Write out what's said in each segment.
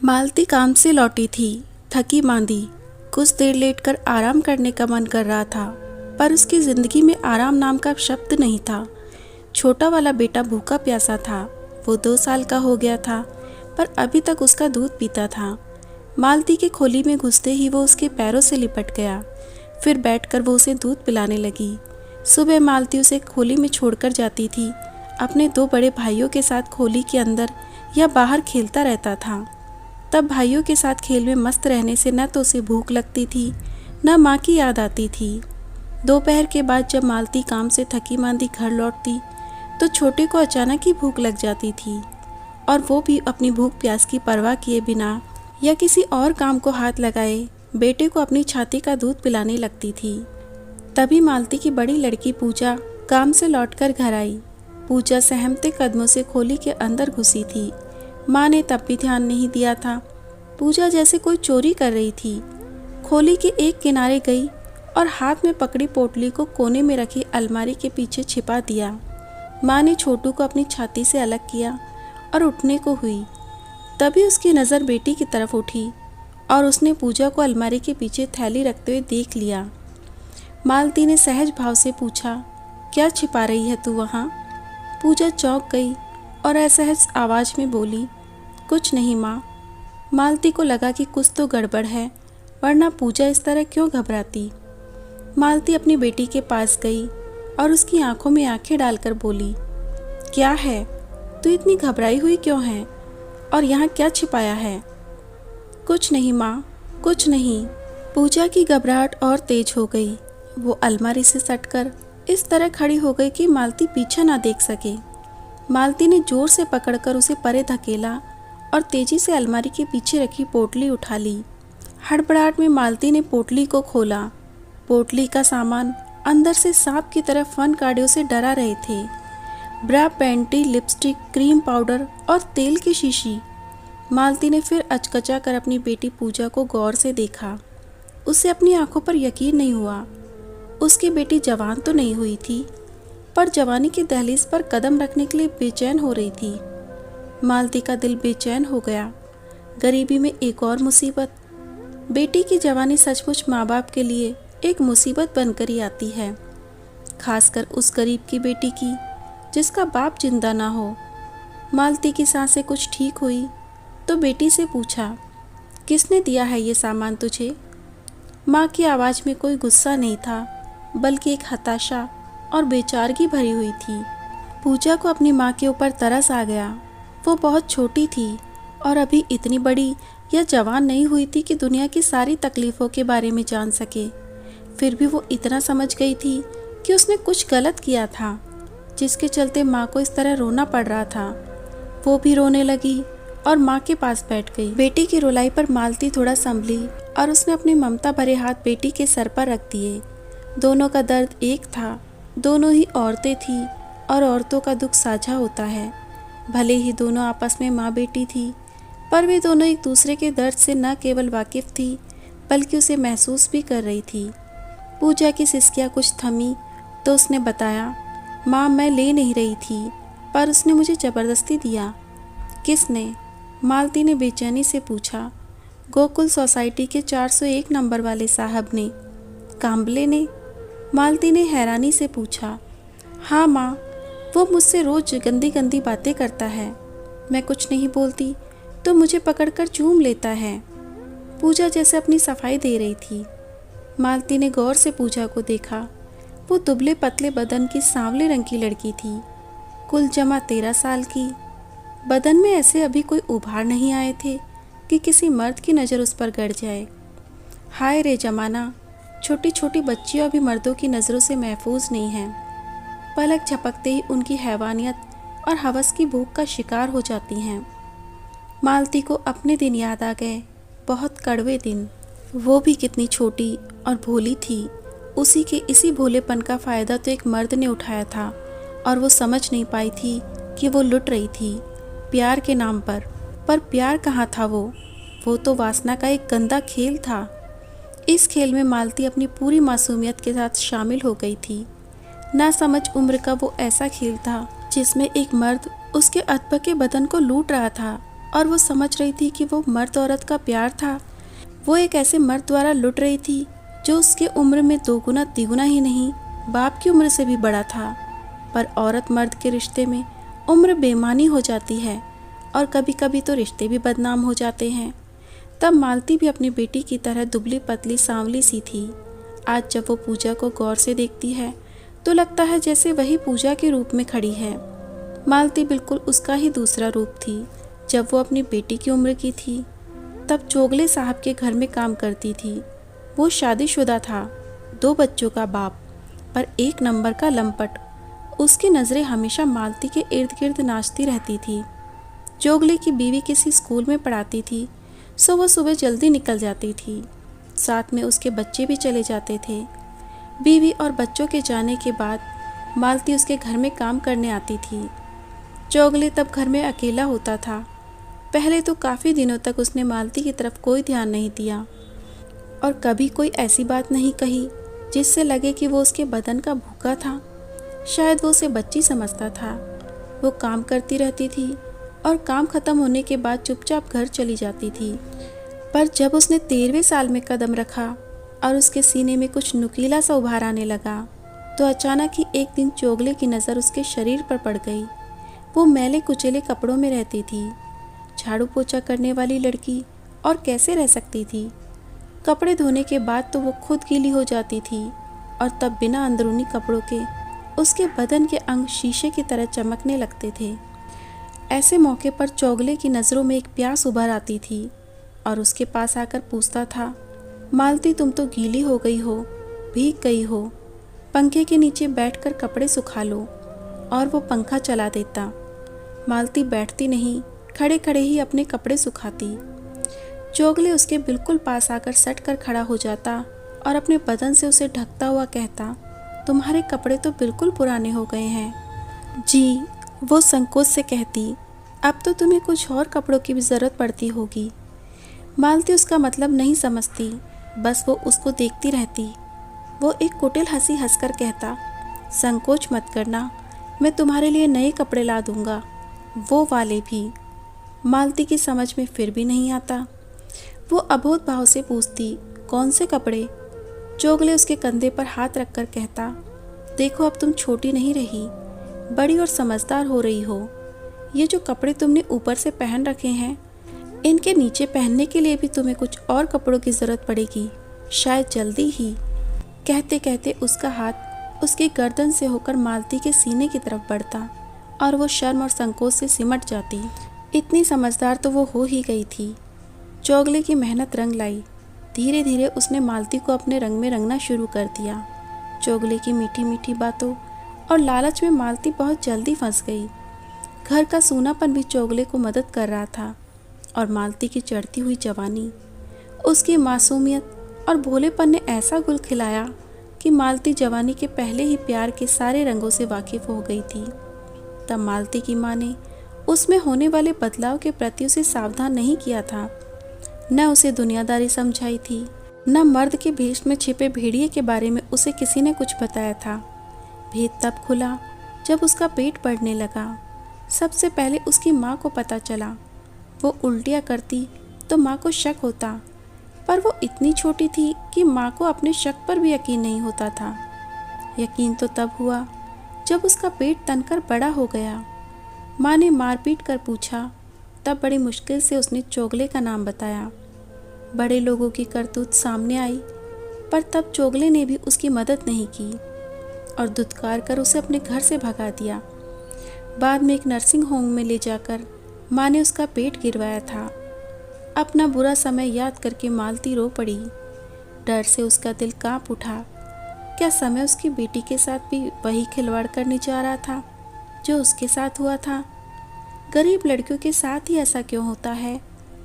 मालती काम से लौटी थी, थकी मांदी। कुछ देर लेटकर आराम करने का मन कर रहा था, पर उसकी जिंदगी में आराम नाम का शब्द नहीं था। छोटा वाला बेटा भूखा प्यासा था। वो 2 साल का हो गया था, पर अभी तक उसका दूध पीता था। मालती के खोली में घुसते ही वो उसके पैरों से लिपट गया। फिर बैठकर वो उसे दूध पिलाने लगी। सुबह मालती उसे खोली में छोड़कर जाती थी। अपने 2 बड़े भाइयों के साथ खोली के अंदर या बाहर खेलता रहता था। तब भाइयों के साथ खेल में मस्त रहने से न तो उसे भूख लगती थी, न माँ की याद आती थी। दोपहर के बाद जब मालती काम से थकी मांदी घर लौटती, तो छोटे को अचानक ही भूख लग जाती थी, और वो भी अपनी भूख प्यास की परवाह किए बिना या किसी और काम को हाथ लगाए बेटे को अपनी छाती का दूध पिलाने लगती थी। तभी मालती की बड़ी लड़की पूजा काम से लौटकर घर आई। पूजा सहमते कदमों से खोली के अंदर घुसी थी। माँ ने तब भी ध्यान नहीं दिया था। पूजा जैसे कोई चोरी कर रही थी। खोली के एक किनारे गई और हाथ में पकड़ी पोटली को कोने में रखी अलमारी के पीछे छिपा दिया। माँ ने छोटू को अपनी छाती से अलग किया और उठने को हुई। तभी उसकी नज़र बेटी की तरफ उठी और उसने पूजा को अलमारी के पीछे थैली रखते हुए देख लिया। मालती ने सहज भाव से पूछा, क्या छिपा रही है तू वहाँ? पूजा चौंक गई और असहज आवाज़ में बोली, कुछ नहीं माँ। मालती को लगा कि कुछ तो गड़बड़ है, वरना पूजा इस तरह क्यों घबराती। मालती अपनी बेटी के पास गई और उसकी आंखों में आंखें डालकर बोली, क्या है, तू इतनी घबराई हुई क्यों है, और यहाँ क्या छिपाया है? कुछ नहीं माँ, कुछ नहीं। पूजा की घबराहट और तेज हो गई। वो अलमारी से सटकर इस तरह खड़ी हो गई कि मालती पीछे ना देख सके। मालती ने जोर से पकड़कर उसे परे धकेला और तेजी से अलमारी के पीछे रखी पोटली उठा ली। हड़बड़ाहट में मालती ने पोटली को खोला। पोटली का सामान अंदर से सांप की तरह फन कांटे से डरा रहे थे। ब्रा, पैंटी, लिपस्टिक, क्रीम पाउडर और तेल की शीशी। मालती ने फिर अचकचा कर अपनी बेटी पूजा को गौर से देखा। उसे अपनी आंखों पर यकीन नहीं हुआ। उसकी बेटी जवान तो नहीं हुई थी, पर जवानी की दहलीज पर कदम रखने के लिए बेचैन हो रही थी। मालती का दिल बेचैन हो गया। गरीबी में एक और मुसीबत। बेटी की जवानी सचमुच माँ बाप के लिए एक मुसीबत बनकर ही आती है, खासकर उस गरीब की बेटी की जिसका बाप जिंदा ना हो। मालती की सांसें कुछ ठीक हुई तो बेटी से पूछा, किसने दिया है ये सामान तुझे? माँ की आवाज़ में कोई गुस्सा नहीं था, बल्कि एक हताशा और बेचारगी भरी हुई थी। पूजा को अपनी माँ के ऊपर तरस आ गया। वो बहुत छोटी थी और अभी इतनी बड़ी या जवान नहीं हुई थी कि दुनिया की सारी तकलीफ़ों के बारे में जान सके। फिर भी वो इतना समझ गई थी कि उसने कुछ गलत किया था, जिसके चलते माँ को इस तरह रोना पड़ रहा था। वो भी रोने लगी और माँ के पास बैठ गई। बेटी की रुलाई पर मालती थोड़ा संभली और उसने अपने ममता भरे हाथ बेटी के सर पर रख दिए। दोनों का दर्द एक था। दोनों ही औरतें थीं और औरतों का दुख साझा होता है। भले ही दोनों आपस में माँ बेटी थी, पर वे दोनों एक दूसरे के दर्द से न केवल वाकिफ़ थी, बल्कि उसे महसूस भी कर रही थी। पूजा की सिसकियाँ कुछ थमी तो उसने बताया, माँ मैं ले नहीं रही थी, पर उसने मुझे ज़बरदस्ती दिया। किसने? मालती ने बेचैनी से पूछा। गोकुल सोसाइटी के 401 नंबर वाले साहब ने। काम्बले ने? मालती ने हैरानी से पूछा। हाँ माँ, वो मुझसे रोज़ गंदी गंदी बातें करता है। मैं कुछ नहीं बोलती तो मुझे पकड़कर चूम लेता है। पूजा जैसे अपनी सफाई दे रही थी। मालती ने गौर से पूजा को देखा। वो दुबले पतले बदन की सांवले रंग की लड़की थी, कुल जमा 13 साल की। बदन में ऐसे अभी कोई उभार नहीं आए थे कि किसी मर्द की नज़र उस पर गड़ जाए। हाय रे जमाना, छोटी छोटी बच्चियां भी मर्दों की नज़रों से महफूज नहीं हैं। पलक झपकते ही उनकी हैवानियत और हवस की भूख का शिकार हो जाती हैं। मालती को अपने दिन याद आ गए, बहुत कड़वे दिन। वो भी कितनी छोटी और भोली थी। उसी के इसी भोलेपन का फ़ायदा तो एक मर्द ने उठाया था, और वो समझ नहीं पाई थी कि वो लुट रही थी प्यार के नाम पर प्यार कहाँ था? वो तो वासना का एक गंदा खेल था। इस खेल में मालती अपनी पूरी मासूमियत के साथ शामिल हो गई थी। ना समझ उम्र का वो ऐसा खेल था जिसमें एक मर्द उसके अधपके बदन को लूट रहा था और वो समझ रही थी कि वो मर्द औरत का प्यार था। वो एक ऐसे मर्द द्वारा लुट रही थी जो उसके उम्र में दोगुना तिगुना ही नहीं, बाप की उम्र से भी बड़ा था। पर औरत मर्द के रिश्ते में उम्र बेमानी हो जाती है और कभी कभी तो रिश्ते भी बदनाम हो जाते हैं। तब मालती भी अपनी बेटी की तरह दुबली पतली सांवली सी थी। आज जब वो पूजा को गौर से देखती है तो लगता है जैसे वही पूजा के रूप में खड़ी है। मालती बिल्कुल उसका ही दूसरा रूप थी। जब वो अपनी बेटी की उम्र की थी तब चोगले साहब के घर में काम करती थी। वो शादीशुदा था, 2 बच्चों का बाप, पर एक नंबर का लंपट। उसकी नज़रें हमेशा मालती के इर्द गिर्द नाचती रहती थी। चोगले की बीवी किसी स्कूल में पढ़ाती थी, सो वो सुबह जल्दी निकल जाती थी। साथ में उसके बच्चे भी चले जाते थे। बीवी और बच्चों के जाने के बाद मालती उसके घर में काम करने आती थी। चोगले तब घर में अकेला होता था। पहले तो काफ़ी दिनों तक उसने मालती की तरफ कोई ध्यान नहीं दिया और कभी कोई ऐसी बात नहीं कही जिससे लगे कि वो उसके बदन का भूखा था। शायद वो उसे बच्ची समझता था। वो काम करती रहती थी और काम ख़त्म होने के बाद चुपचाप घर चली जाती थी। पर जब उसने 13वें साल में कदम रखा और उसके सीने में कुछ नुकीला सा उभार आने लगा तो अचानक ही एक दिन चोगले की नज़र उसके शरीर पर पड़ गई। वो मैले कुचेले कपड़ों में रहती थी, झाड़ू पोछा करने वाली लड़की, और कैसे रह सकती थी। कपड़े धोने के बाद तो वो खुद गीली हो जाती थी और तब बिना अंदरूनी कपड़ों के उसके बदन के अंग शीशे की तरह चमकने लगते थे। ऐसे मौके पर चोगले की नज़रों में एक प्यास उभर आती थी और उसके पास आकर पूछता था, मालती तुम तो गीली हो गई हो, भीग गई हो, पंखे के नीचे बैठकर कपड़े सुखा लो। और वो पंखा चला देता। मालती बैठती नहीं, खड़े खड़े ही अपने कपड़े सुखाती। चोगले उसके बिल्कुल पास आकर सट कर खड़ा हो जाता और अपने बदन से उसे ढकता हुआ कहता, तुम्हारे कपड़े तो बिल्कुल पुराने हो गए हैं। जी, वो संकोच से कहती, अब तो तुम्हें कुछ और कपड़ों की भी ज़रूरत पड़ती होगी। मालती उसका मतलब नहीं समझती, बस वो उसको देखती रहती। वो एक कुटिल हंसी हंसकर कहता, संकोच मत करना, मैं तुम्हारे लिए नए कपड़े ला दूंगा, वो वाले भी। मालती की समझ में फिर भी नहीं आता। वो अबोध भाव से पूछती, कौन से कपड़े? चोगले उसके कंधे पर हाथ रखकर कहता, देखो अब तुम छोटी नहीं रही, बड़ी और समझदार हो रही हो। ये जो कपड़े तुमने ऊपर से पहन रखे हैं, इनके नीचे पहनने के लिए भी तुम्हें कुछ और कपड़ों की ज़रूरत पड़ेगी, शायद जल्दी ही। कहते कहते उसका हाथ उसकी गर्दन से होकर मालती के सीने की तरफ बढ़ता और वो शर्म और संकोच से सिमट जाती। इतनी समझदार तो वो हो ही गई थी। चोगले की मेहनत रंग लाई। धीरे धीरे उसने मालती को अपने रंग में रंगना शुरू कर दिया। चोगले की मीठी मीठी बातों और लालच में मालती बहुत जल्दी फंस गई। घर का सूनापन भी चोगले को मदद कर रहा था और मालती की चढ़ती हुई जवानी, उसकी मासूमियत और भोलेपन ने ऐसा गुल खिलाया कि मालती जवानी के पहले ही प्यार के सारे रंगों से वाकिफ हो गई थी। तब मालती की माँ ने उसमें होने वाले बदलाव के प्रति उसे सावधान नहीं किया था। न उसे दुनियादारी समझाई थी, न मर्द के भेष में छिपे भेड़िए के बारे में उसे किसी ने कुछ बताया था। भेद तब खुला जब उसका पेट बढ़ने लगा। सबसे पहले उसकी माँ को पता चला। वो उल्टियाँ करती तो माँ को शक होता, पर वो इतनी छोटी थी कि माँ को अपने शक पर भी यकीन नहीं होता था। यकीन तो तब हुआ जब उसका पेट तनकर बड़ा हो गया। माँ ने मारपीट कर पूछा, तब बड़ी मुश्किल से उसने चोगले का नाम बताया। बड़े लोगों की करतूत सामने आई, पर तब चोगले ने भी उसकी मदद नहीं की और धुतकार कर उसे अपने घर से भगा दिया। बाद में एक नर्सिंग होम में ले जाकर माँ ने उसका पेट गिरवाया था। अपना बुरा समय याद करके मालती रो पड़ी। डर से उसका दिल कांप उठा। क्या समय उसकी बेटी के साथ भी वही खिलवाड़ करने जा रहा था जो उसके साथ हुआ था? गरीब लड़कियों के साथ ही ऐसा क्यों होता है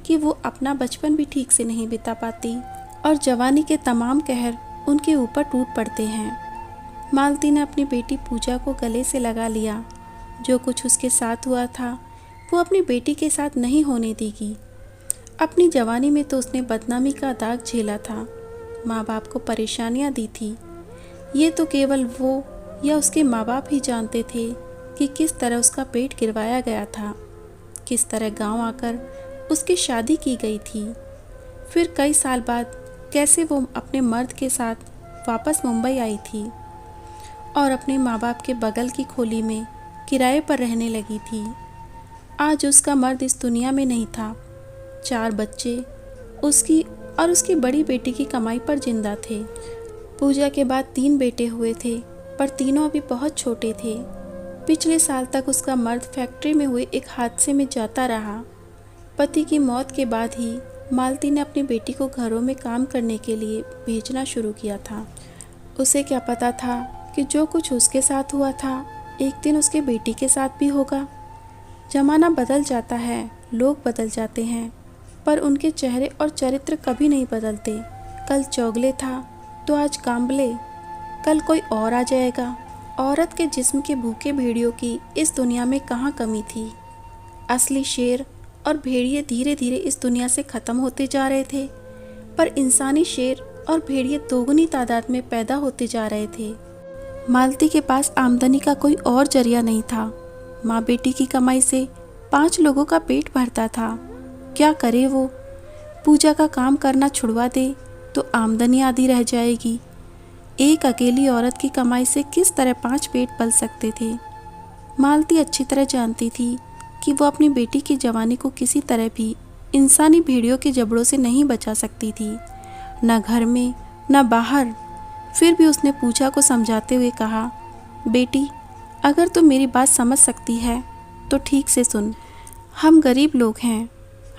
कि वो अपना बचपन भी ठीक से नहीं बिता पाती और जवानी के तमाम कहर उनके ऊपर टूट पड़ते हैं। मालती ने अपनी बेटी पूजा को गले से लगा लिया। जो कुछ उसके साथ हुआ था वो अपनी बेटी के साथ नहीं होने देगी। अपनी जवानी में तो उसने बदनामी का दाग झेला था, माँ बाप को परेशानियाँ दी थी। ये तो केवल वो या उसके माँ बाप ही जानते थे कि किस तरह उसका पेट गिरवाया गया था। किस तरह गांव आकर उसकी शादी की गई थी, फिर कई साल बाद कैसे वो अपने मर्द के साथ वापस मुंबई आई थी और अपने माँ बाप के बगल की खोली में किराए पर रहने लगी थी। आज उसका मर्द इस दुनिया में नहीं था। 4 बच्चे उसकी और उसकी बड़ी बेटी की कमाई पर जिंदा थे। पूजा के बाद 3 बेटे हुए थे, पर तीनों अभी बहुत छोटे थे। पिछले साल तक उसका मर्द फैक्ट्री में हुए एक हादसे में जाता रहा। पति की मौत के बाद ही मालती ने अपनी बेटी को घरों में काम करने के लिए भेजना शुरू किया था। उसे क्या पता था कि जो कुछ उसके साथ हुआ था एक दिन उसके बेटी के साथ भी होगा। जमाना बदल जाता है, लोग बदल जाते हैं, पर उनके चेहरे और चरित्र कभी नहीं बदलते। कल चौगले था तो आज कांबले, कल कोई और आ जाएगा। औरत के जिस्म के भूखे भेड़ियों की इस दुनिया में कहाँ कमी थी। असली शेर और भेड़िए धीरे धीरे इस दुनिया से ख़त्म होते जा रहे थे, पर इंसानी शेर और भेड़िए दोगुनी तादाद में पैदा होते जा रहे थे। मालती के पास आमदनी का कोई और जरिया नहीं था। माँ बेटी की कमाई से 5 लोगों का पेट भरता था। क्या करे वो? पूजा का काम करना छुड़वा दे तो आमदनी आधी रह जाएगी। एक अकेली औरत की कमाई से किस तरह 5 पेट पल सकते थे। मालती अच्छी तरह जानती थी कि वो अपनी बेटी की जवानी को किसी तरह भी इंसानी भेड़ियों के जबड़ों से नहीं बचा सकती थी, न घर में न बाहर। फिर भी उसने पूजा को समझाते हुए कहा, बेटी, अगर तुम मेरी बात समझ सकती है तो ठीक से सुन। हम गरीब लोग हैं।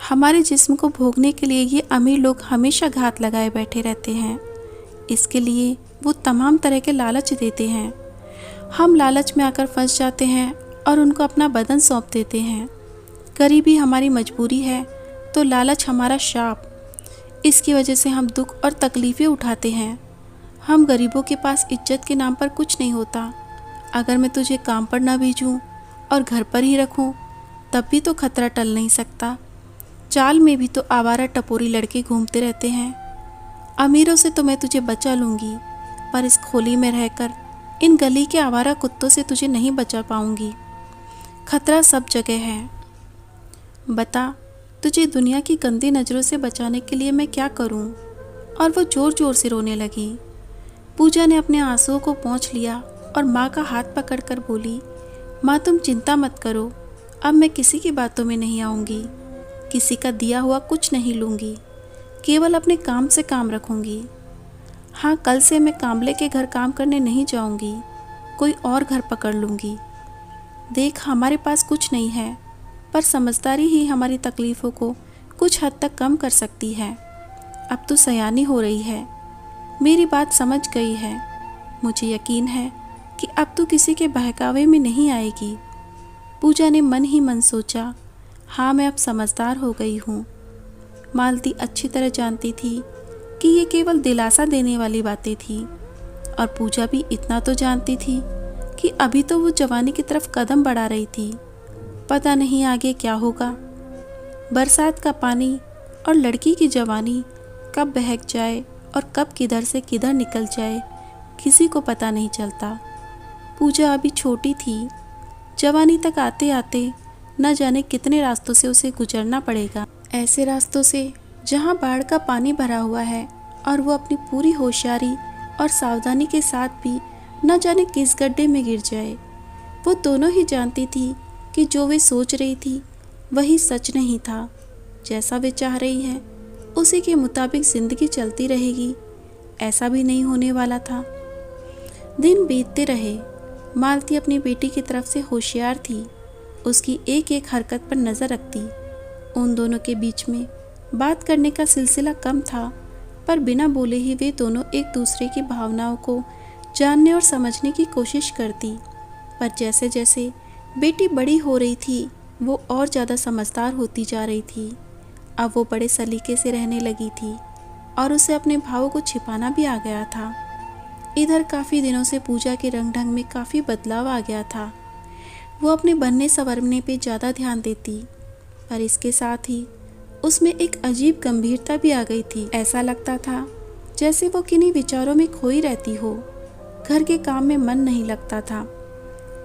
हमारे जिस्म को भोगने के लिए ये अमीर लोग हमेशा घात लगाए बैठे रहते हैं। इसके लिए वो तमाम तरह के लालच देते हैं। हम लालच में आकर फंस जाते हैं और उनको अपना बदन सौंप देते हैं। गरीबी हमारी मजबूरी है तो लालच हमारा शाप। इसकी वजह से हम दुख और तकलीफ़ें उठाते हैं। हम गरीबों के पास इज्जत के नाम पर कुछ नहीं होता। अगर मैं तुझे काम पर ना भेजूं और घर पर ही रखूं, तब भी तो खतरा टल नहीं सकता। चाल में भी तो आवारा टपोरी लड़के घूमते रहते हैं। अमीरों से तो मैं तुझे बचा लूँगी, पर इस खोली में रहकर इन गली के आवारा कुत्तों से तुझे नहीं बचा पाऊँगी। खतरा सब जगह है। बता, तुझे दुनिया की गंदी नज़रों से बचाने के लिए मैं क्या करूं? और वो ज़ोर ज़ोर से रोने लगी। पूजा ने अपने आंसुओं को पोंछ लिया और माँ का हाथ पकड़कर बोली, माँ तुम चिंता मत करो, अब मैं किसी की बातों में नहीं आऊँगी, किसी का दिया हुआ कुछ नहीं लूँगी, केवल अपने काम से काम रखूँगी। हाँ, कल से मैं कामले के घर काम करने नहीं जाऊँगी, कोई और घर पकड़ लूँगी। देख, हमारे पास कुछ नहीं है, पर समझदारी ही हमारी तकलीफ़ों को कुछ हद तक कम कर सकती है। अब तो सयानी हो रही है, मेरी बात समझ गई है। मुझे यकीन है कि अब तो किसी के बहकावे में नहीं आएगी। पूजा ने मन ही मन सोचा, हाँ मैं अब समझदार हो गई हूँ। मालती अच्छी तरह जानती थी कि ये केवल दिलासा देने वाली बातें थी, और पूजा भी इतना तो जानती थी कि अभी तो वो जवानी की तरफ कदम बढ़ा रही थी। पता नहीं आगे क्या होगा। बरसात का पानी और लड़की की जवानी कब बहक जाए और कब किधर से किधर निकल जाए, किसी को पता नहीं चलता। पूजा अभी छोटी थी। जवानी तक आते आते न जाने कितने रास्तों से उसे गुजरना पड़ेगा। ऐसे रास्तों से जहाँ बाढ़ का पानी भरा हुआ है और वो अपनी पूरी होशियारी और सावधानी के साथ भी न जाने किस गड्ढे में गिर जाए। वो दोनों ही जानती थी कि जो वे सोच रही थी वही सच नहीं था। जैसा वे चाह रही है उसी के मुताबिक ज़िंदगी चलती रहेगी, ऐसा भी नहीं होने वाला था। दिन बीतते रहे। मालती अपनी बेटी की तरफ से होशियार थी। उसकी एक एक हरकत पर नज़र रखती। उन दोनों के बीच में बात करने का सिलसिला कम था, पर बिना बोले ही वे दोनों एक दूसरे की भावनाओं को जानने और समझने की कोशिश करती। पर जैसे जैसे बेटी बड़ी हो रही थी वो और ज़्यादा समझदार होती जा रही थी। अब वो बड़े सलीके से रहने लगी थी और उसे अपने भावों को छिपाना भी आ गया था। इधर काफ़ी दिनों से पूजा के रंग ढंग में काफ़ी बदलाव आ गया था। वो अपने बनने संवरने पे ज़्यादा ध्यान देती, पर इसके साथ ही उसमें एक अजीब गंभीरता भी आ गई थी। ऐसा लगता था जैसे वो किन्हीं विचारों में खोई रहती हो। घर के काम में मन नहीं लगता था।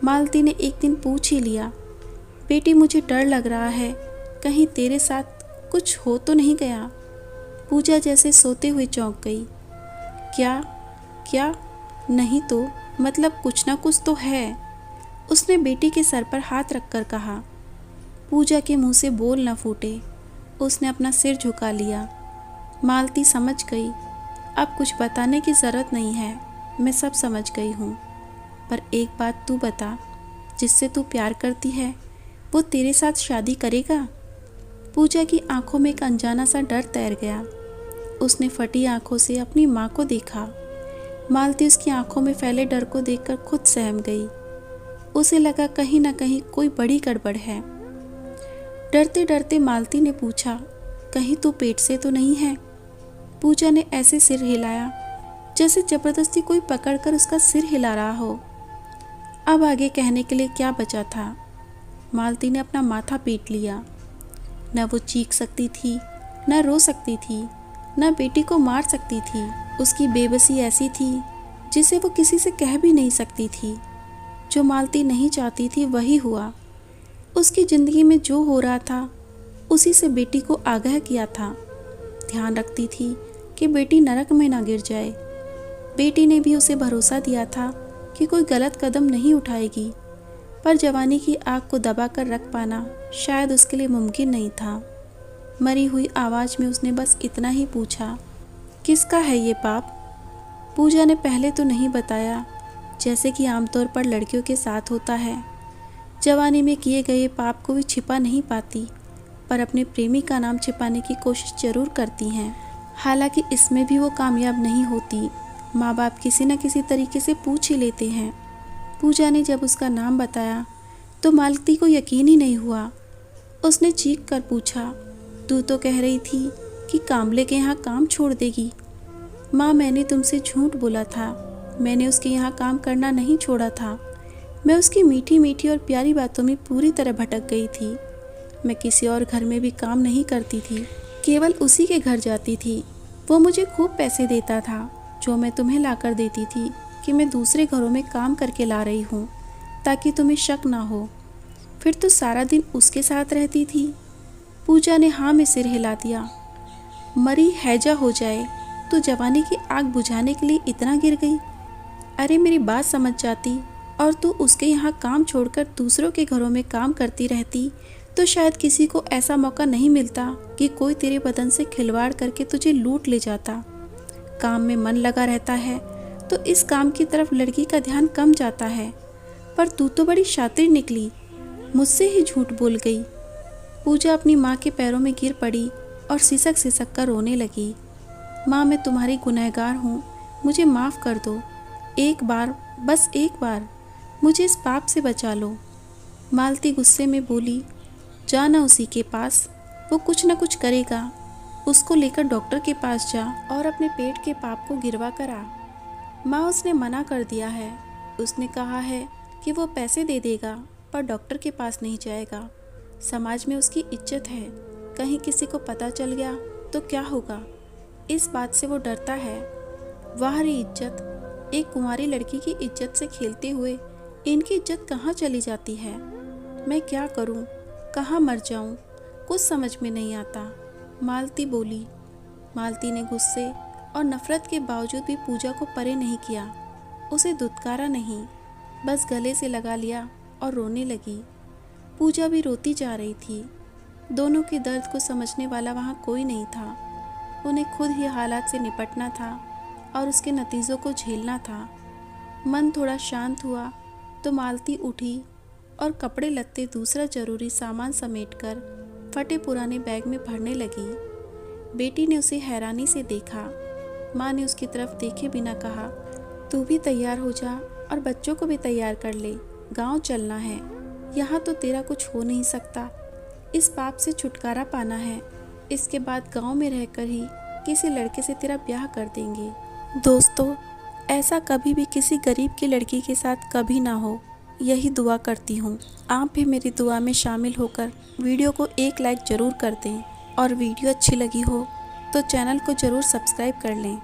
मालती ने एक दिन पूछ ही लिया, बेटी मुझे डर लग रहा है, कहीं तेरे साथ कुछ हो तो नहीं गया। पूजा जैसे सोते हुए चौंक गई। क्या क्या? नहीं तो मतलब कुछ ना कुछ तो है, उसने बेटी के सर पर हाथ रखकर कहा। पूजा के मुंह से बोल न फूटे, उसने अपना सिर झुका लिया। मालती समझ गई, अब कुछ बताने की ज़रूरत नहीं है, मैं सब समझ गई हूँ। पर एक बात तू बता, जिससे तू प्यार करती है वो तेरे साथ शादी करेगा? पूजा की आंखों में एक अनजाना सा डर तैर गया। उसने फटी आंखों से अपनी माँ को देखा। मालती उसकी आंखों में फैले डर को देखकर खुद सहम गई। उसे लगा कहीं ना कहीं कोई बड़ी गड़बड़ है। डरते डरते मालती ने पूछा, कहीं तू पेट से तो नहीं है? पूजा ने ऐसे सिर हिलाया जैसे जबरदस्ती कोई पकड़कर उसका सिर हिला रहा हो। अब आगे कहने के लिए क्या बचा था। मालती ने अपना माथा पीट लिया। न वो चीख सकती थी, न रो सकती थी, न बेटी को मार सकती थी। उसकी बेबसी ऐसी थी जिसे वो किसी से कह भी नहीं सकती थी। जो मालती नहीं चाहती थी वही हुआ। उसकी ज़िंदगी में जो हो रहा था उसी से बेटी को आगाह किया था। ध्यान रखती थी कि बेटी नरक में ना गिर जाए। बेटी ने भी उसे भरोसा दिया था कि कोई गलत कदम नहीं उठाएगी, पर जवानी की आग को दबा कर रख पाना शायद उसके लिए मुमकिन नहीं था। मरी हुई आवाज़ में उसने बस इतना ही पूछा, किसका है ये पाप? पूजा ने पहले तो नहीं बताया, जैसे कि आमतौर पर लड़कियों के साथ होता है। जवानी में किए गए पाप को भी छिपा नहीं पाती, पर अपने प्रेमी का नाम छिपाने की कोशिश जरूर करती हैं। हालांकि इसमें भी वो कामयाब नहीं होती। माँ बाप किसी न किसी तरीके से पूछ ही लेते हैं। पूजा ने जब उसका नाम बताया तो मालती को यकीन ही नहीं हुआ। उसने चीख कर पूछा, तू तो कह रही थी कि कामले के यहाँ काम छोड़ देगी। माँ, मैंने तुमसे झूठ बोला था। मैंने उसके यहाँ काम करना नहीं छोड़ा था। मैं उसकी मीठी मीठी और प्यारी बातों में पूरी तरह भटक गई थी। मैं किसी और घर में भी काम नहीं करती थी, केवल उसी के घर जाती थी। वो मुझे खूब पैसे देता था, जो मैं तुम्हें ला कर देती थी कि मैं दूसरे घरों में काम करके ला रही हूँ, ताकि तुम्हें शक ना हो। फिर तो सारा दिन उसके साथ रहती थी। पूजा ने हाँ में सिर हिला दिया। मरी हैजा हो जाए तो जवानी की आग बुझाने के लिए इतना गिर गई? अरे मेरी बात समझ जाती और तू उसके यहाँ काम छोड़कर दूसरों के घरों में काम करती रहती तो शायद किसी को ऐसा मौका नहीं मिलता कि कोई तेरे बदन से खिलवाड़ करके तुझे लूट ले जाता। काम में मन लगा रहता है तो इस काम की तरफ लड़की का ध्यान कम जाता है। पर तू तो बड़ी शातिर निकली, मुझसे ही झूठ बोल गई। पूजा अपनी माँ के पैरों में गिर पड़ी और सिसक सिसक कर रोने लगी। माँ, मैं तुम्हारी गुनहगार हूँ, मुझे माफ़ कर दो। एक बार, बस एक बार मुझे इस पाप से बचा लो। मालती गुस्से में बोली, जाना उसी के पास, वो कुछ न कुछ करेगा। उसको लेकर डॉक्टर के पास जा और अपने पेट के पाप को गिरवा कर आ। माँ, उसने मना कर दिया है। उसने कहा है कि वो पैसे दे देगा पर डॉक्टर के पास नहीं जाएगा। समाज में उसकी इज्जत है, कहीं किसी को पता चल गया तो क्या होगा, इस बात से वो डरता है। वाह रे इज्जत, एक कुंवारी लड़की की इज्जत से खेलते हुए इनकी इज्जत कहाँ चली जाती है। मैं क्या करूँ, कहाँ मर जाऊँ, कुछ समझ में नहीं आता, मालती बोली। मालती ने गुस्से और नफरत के बावजूद भी पूजा को परे नहीं किया। उसे दुत्कारा नहीं, बस गले से लगा लिया और रोने लगी। पूजा भी रोती जा रही थी। दोनों के दर्द को समझने वाला वहाँ कोई नहीं था। उन्हें खुद ही हालात से निपटना था और उसके नतीजों को झेलना था। मन थोड़ा शांत हुआ तो मालती उठी और कपड़े लत्ते दूसरा जरूरी सामान समेटकर फटे पुराने बैग में भरने लगी। बेटी ने उसे हैरानी से देखा। माँ ने उसकी तरफ देखे बिना कहा, तू भी तैयार हो जा और बच्चों को भी तैयार कर ले, गांव चलना है। यहाँ तो तेरा कुछ हो नहीं सकता, इस पाप से छुटकारा पाना है। इसके बाद गांव में रहकर ही किसी लड़के से तेरा ब्याह कर देंगे। दोस्तों, ऐसा कभी भी किसी गरीब की लड़की के साथ कभी ना हो, यही दुआ करती हूँ। आप भी मेरी दुआ में शामिल होकर वीडियो को एक लाइक ज़रूर कर दें और वीडियो अच्छी लगी हो तो चैनल को ज़रूर सब्सक्राइब कर लें।